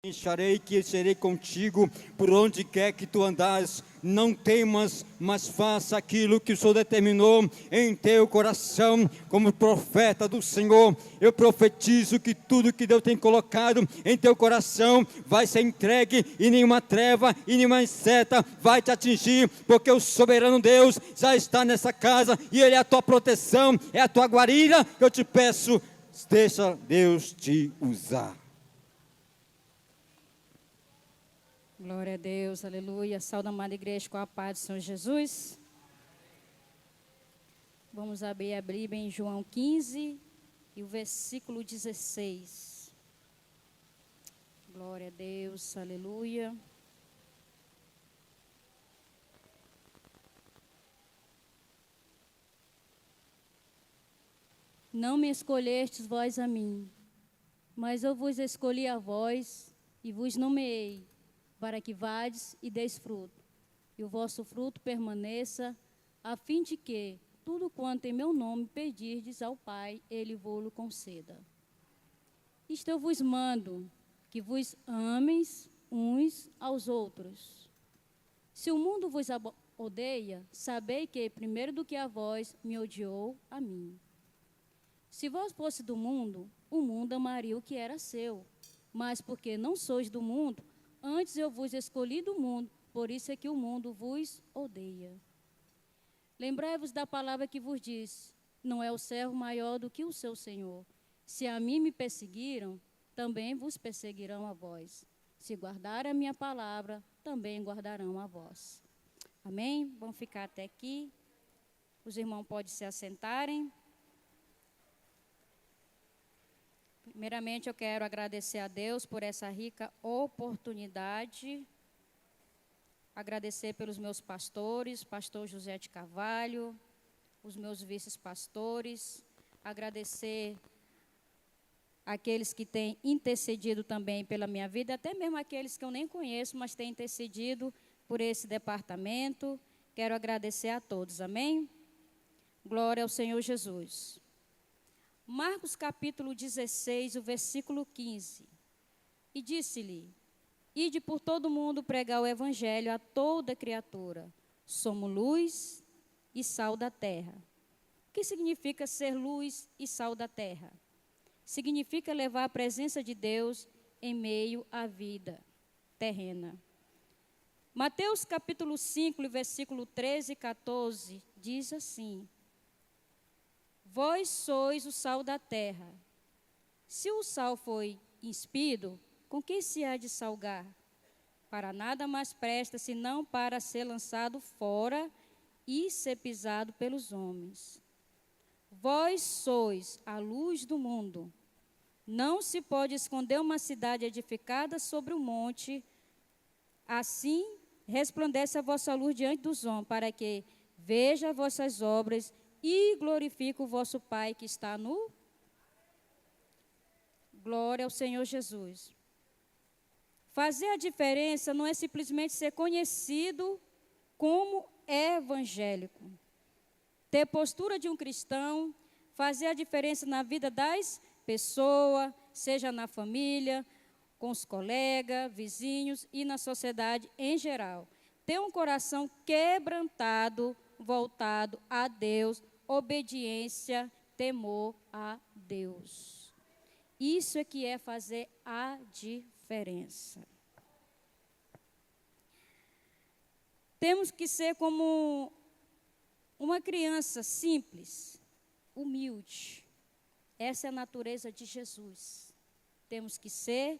Deixarei que serei contigo por onde quer que tu andares. Não temas, mas faça aquilo que o Senhor determinou em teu coração. Como profeta do Senhor, eu profetizo que tudo que Deus tem colocado em teu coração vai ser entregue, e nenhuma treva e nenhuma seta vai te atingir, porque o soberano Deus já está nessa casa, e Ele é a tua proteção, é a tua guarida. Eu te peço, deixa Deus te usar. Glória a Deus, aleluia. Saúde, amada igreja, com a paz do Senhor Jesus. Vamos abrir a Bíblia em João 15 e o versículo 16. Glória a Deus, aleluia. Não me escolhestes vós a mim, mas eu vos escolhi a vós e vos nomeei, para que vades e deis fruto, e o vosso fruto permaneça, a fim de que tudo quanto em meu nome pedirdes ao Pai, Ele vô-lo conceda. Isto eu vos mando, que vos ameis uns aos outros. Se o mundo vos odeia, sabei que, primeiro do que a vós, me odiou a mim. Se vós fosse do mundo, o mundo amaria o que era seu, mas porque não sois do mundo, antes eu vos escolhi do mundo, por isso é que o mundo vos odeia. Lembrai-vos da palavra que vos disse: não é o servo maior do que o seu senhor. Se a mim me perseguiram, também vos perseguirão a vós. Se guardarem a minha palavra, também guardarão a vós. Amém? Vamos ficar até aqui. Os irmãos podem se assentarem. Primeiramente, eu quero agradecer a Deus por essa rica oportunidade. Agradecer pelos meus pastores, pastor José de Carvalho, os meus vice-pastores. Agradecer àqueles que têm intercedido também pela minha vida, até mesmo aqueles que eu nem conheço, mas têm intercedido por esse departamento. Quero agradecer a todos, amém? Glória ao Senhor Jesus. Marcos capítulo 16, o versículo 15. E disse-lhe: ide por todo mundo pregar o evangelho a toda criatura. Somos luz e sal da terra. O que significa ser luz e sal da terra? Significa levar a presença de Deus em meio à vida terrena. Mateus capítulo 5, versículo 13 e 14, diz assim: vós sois o sal da terra. Se o sal foi inspido, com que se há de salgar? Para nada mais presta, senão para ser lançado fora e ser pisado pelos homens. Vós sois a luz do mundo. Não se pode esconder uma cidade edificada sobre um monte. Assim resplandece a vossa luz diante dos homens, para que veja vossas obras e glorifique o vosso Pai que está no... Glória ao Senhor Jesus. Fazer a diferença não é simplesmente ser conhecido como evangélico. Ter postura de um cristão, fazer a diferença na vida das pessoas, seja na família, com os colegas, vizinhos e na sociedade em geral. Ter um coração quebrantado, voltado a Deus, obediência, temor a Deus. Isso é que é fazer a diferença. Temos que ser como uma criança simples, humilde. Essa é a natureza de Jesus. Temos que ser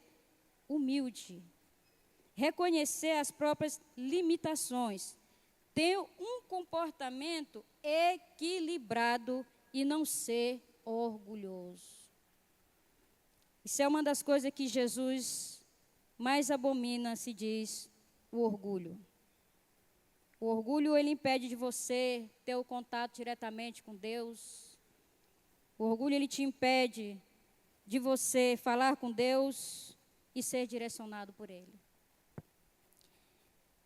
humilde, reconhecer as próprias limitações, ter um comportamento equilibrado e não ser orgulhoso. Isso é uma das coisas que Jesus mais abomina, se diz, o orgulho. O orgulho, ele impede de você ter o contato diretamente com Deus. O orgulho, ele te impede de você falar com Deus e ser direcionado por Ele.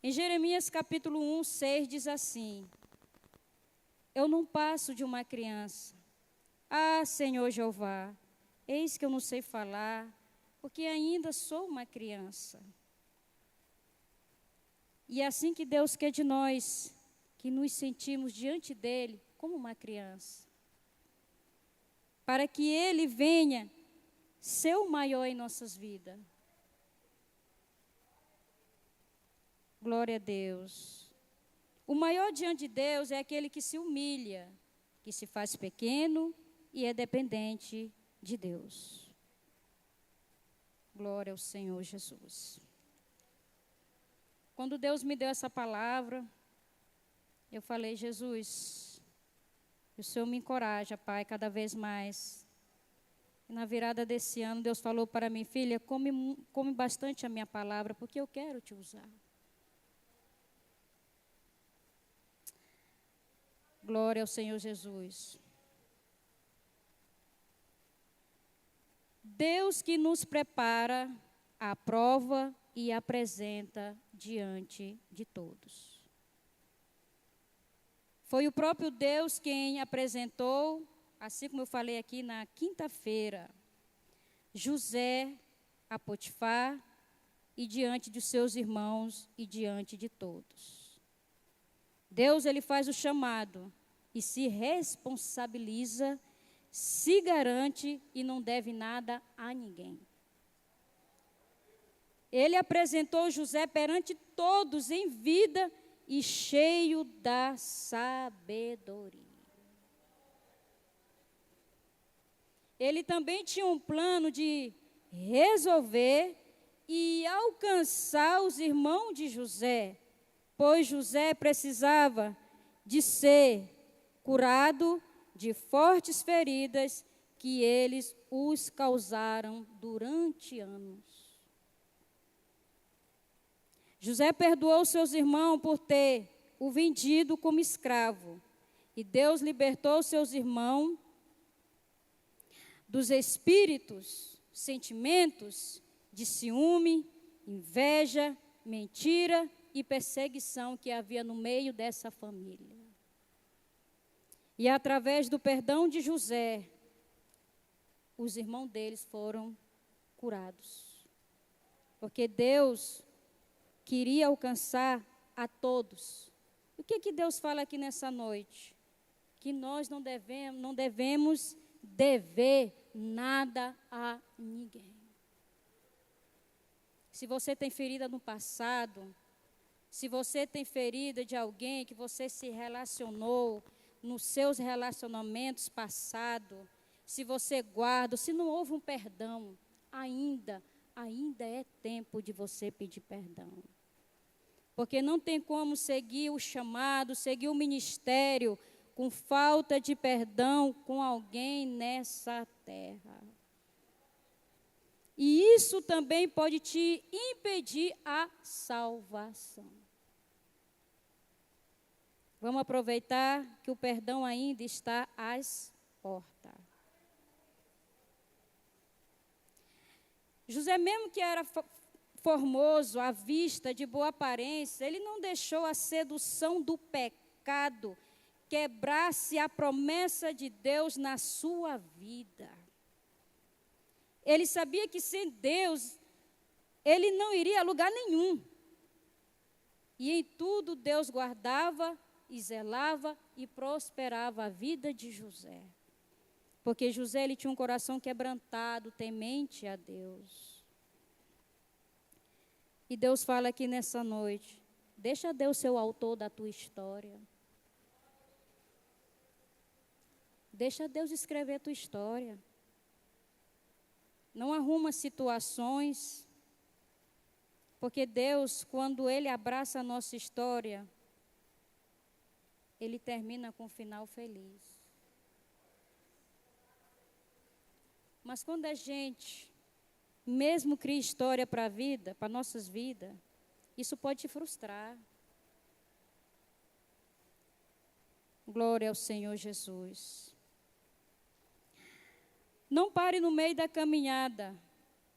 Em Jeremias capítulo 1, 6, diz assim: eu não passo de uma criança. Ah, Senhor Jeová, eis que eu não sei falar, porque ainda sou uma criança. E é assim que Deus quer de nós, que nos sentimos diante dele como uma criança. Para que ele venha ser o maior em nossas vidas. Glória a Deus. O maior diante de Deus é aquele que se humilha, que se faz pequeno e é dependente de Deus. Glória ao Senhor Jesus. Quando Deus me deu essa palavra, eu falei, Jesus, o Senhor me encoraja, Pai, cada vez mais. E na virada desse ano, Deus falou para mim, filha, come bastante a minha palavra, porque eu quero te usar. Glória ao Senhor Jesus. Deus que nos prepara a prova e apresenta diante de todos. Foi o próprio Deus quem apresentou, assim como eu falei aqui na quinta-feira, José a Potifar e diante de seus irmãos e diante de todos. Deus, ele faz o chamado e se responsabiliza, se garante e não deve nada a ninguém. Ele apresentou José perante todos em vida e cheio da sabedoria. Ele também tinha um plano de resolver e alcançar os irmãos de José, pois José precisava de ser curado de fortes feridas que eles os causaram durante anos. José perdoou seus irmãos por ter o vendido como escravo, e Deus libertou seus irmãos dos espíritos, sentimentos de ciúme, inveja, mentira e perseguição que havia no meio dessa família. E através do perdão de José, os irmãos deles foram curados. Porque Deus queria alcançar a todos. O que Deus fala aqui nessa noite? Que nós não devemos dever nada a ninguém. Se você tem ferida no passado, se você tem ferida de alguém que você se relacionou nos seus relacionamentos passados, se você guarda, se não houve um perdão, ainda é tempo de você pedir perdão. Porque não tem como seguir o chamado, seguir o ministério com falta de perdão com alguém nessa terra. E isso também pode te impedir a salvação. Vamos aproveitar que o perdão ainda está às portas. José, mesmo que era formoso, à vista, de boa aparência, ele não deixou a sedução do pecado quebrar-se a promessa de Deus na sua vida. Ele sabia que sem Deus, ele não iria a lugar nenhum. E em tudo Deus guardava e zelava e prosperava a vida de José. Porque José, ele tinha um coração quebrantado, temente a Deus. E Deus fala aqui nessa noite, deixa Deus ser o autor da tua história. Deixa Deus escrever a tua história. Não arruma situações, porque Deus, quando Ele abraça a nossa história, Ele termina com um final feliz. Mas quando a gente, mesmo cria história para a vida, para nossas vidas, isso pode te frustrar. Glória ao Senhor Jesus. Não pare no meio da caminhada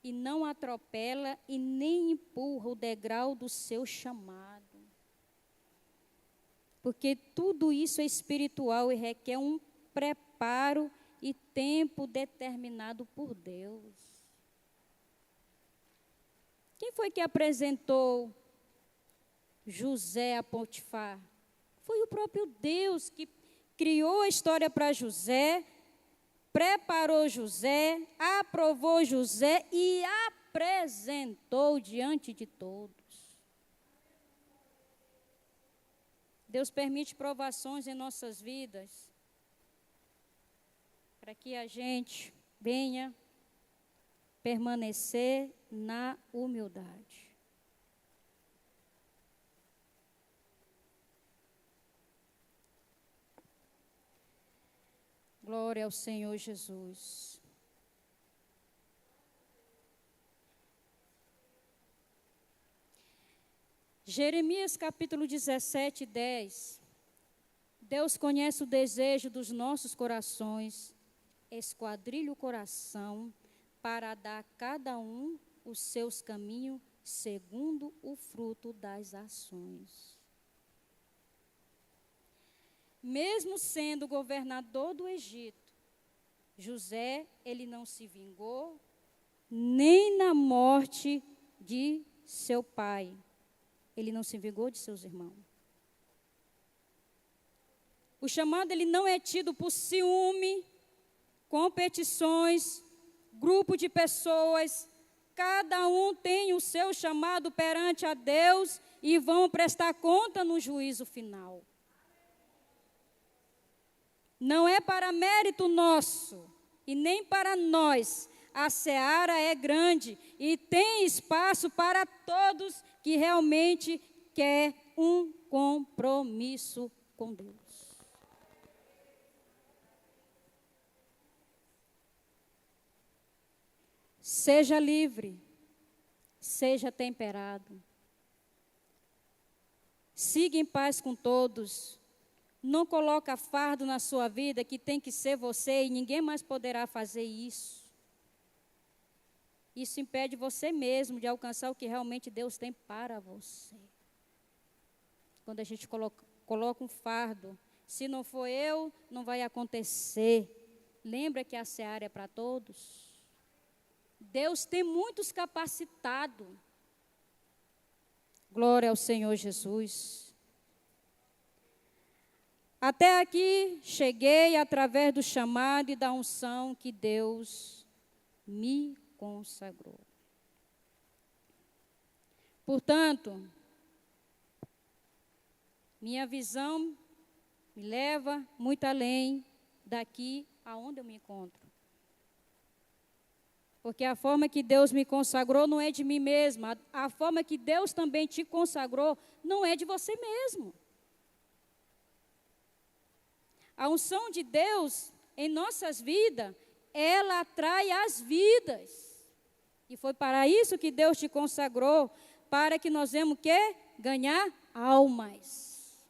e não atropela e nem empurra o degrau do seu chamado. Porque tudo isso é espiritual e requer um preparo e tempo determinado por Deus. Quem foi que apresentou José a Potifar? Foi o próprio Deus que criou a história para José, preparou José, aprovou José e apresentou diante de todos. Deus permite provações em nossas vidas para que a gente venha permanecer na humildade. Glória ao Senhor Jesus. Jeremias capítulo 17, 10. Deus conhece o desejo dos nossos corações, esquadrilha o coração, para dar a cada um os seus caminhos, segundo o fruto das ações. Mesmo sendo governador do Egito, José, ele não se vingou, nem na morte de seu pai. Ele não se vingou de seus irmãos. O chamado, ele não é tido por ciúme, competições, grupo de pessoas. Cada um tem o seu chamado perante a Deus e vão prestar conta no juízo final. Não é para mérito nosso e nem para nós. A seara é grande e tem espaço para todos que realmente quer um compromisso com Deus. Seja livre, seja temperado. Siga em paz com todos. Não coloca fardo na sua vida que tem que ser você e ninguém mais poderá fazer isso. Isso impede você mesmo de alcançar o que realmente Deus tem para você. Quando a gente coloca um fardo, se não for eu, não vai acontecer. Lembra que a seara é para todos? Deus tem muitos capacitados. Glória ao Senhor Jesus. Até aqui cheguei através do chamado e da unção que Deus me consagrou. Portanto, minha visão me leva muito além daqui aonde eu me encontro. Porque a forma que Deus me consagrou não é de mim mesma. A forma que Deus também te consagrou não é de você mesmo. A unção de Deus em nossas vidas, ela atrai as vidas. E foi para isso que Deus te consagrou, para que nós venhamos o quê? Ganhar almas.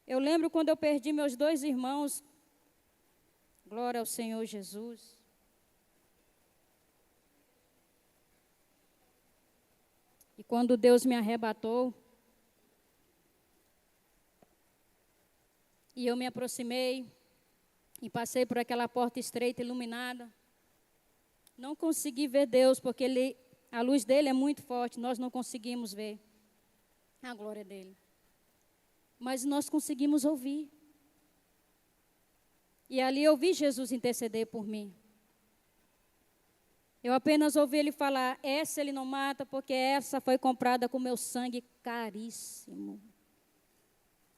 Eu lembro quando eu perdi meus 2 irmãos, glória ao Senhor Jesus. E quando Deus me arrebatou, e eu me aproximei, e passei por aquela porta estreita, iluminada, não consegui ver Deus, porque a luz dele é muito forte, nós não conseguimos ver a glória dele. Mas nós conseguimos ouvir. E ali eu vi Jesus interceder por mim. Eu apenas ouvi ele falar, essa ele não mata, porque essa foi comprada com meu sangue caríssimo.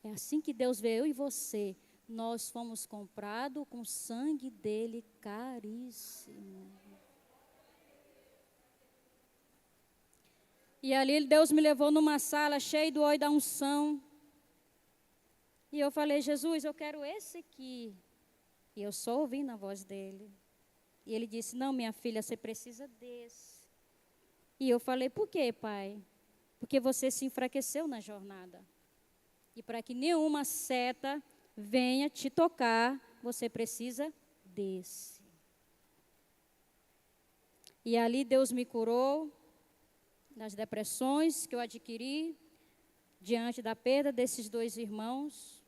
É assim que Deus vê eu e você. Nós fomos comprados com o sangue dele caríssimo. E ali Deus me levou numa sala cheia do óleo da unção. E eu falei, Jesus, eu quero esse aqui. E eu só ouvindo a voz dele. E ele disse, não, minha filha, você precisa desse. E eu falei, por quê, pai? Porque você se enfraqueceu na jornada. E para que nenhuma seta venha te tocar, você precisa desse. E ali Deus me curou das depressões que eu adquiri diante da perda desses 2 irmãos.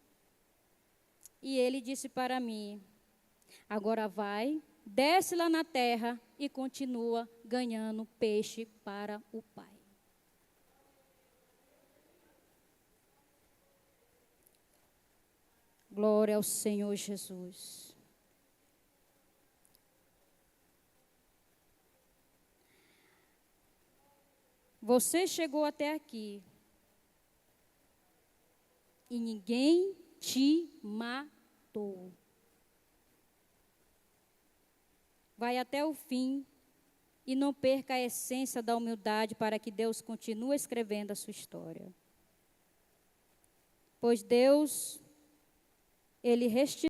E ele disse para mim, agora vai desce lá na terra e continua ganhando peixe para o Pai. Glória ao Senhor Jesus. Você chegou até aqui e ninguém te matou. Vai até o fim e não perca a essência da humildade para que Deus continue escrevendo a sua história. Pois Deus, Ele restitui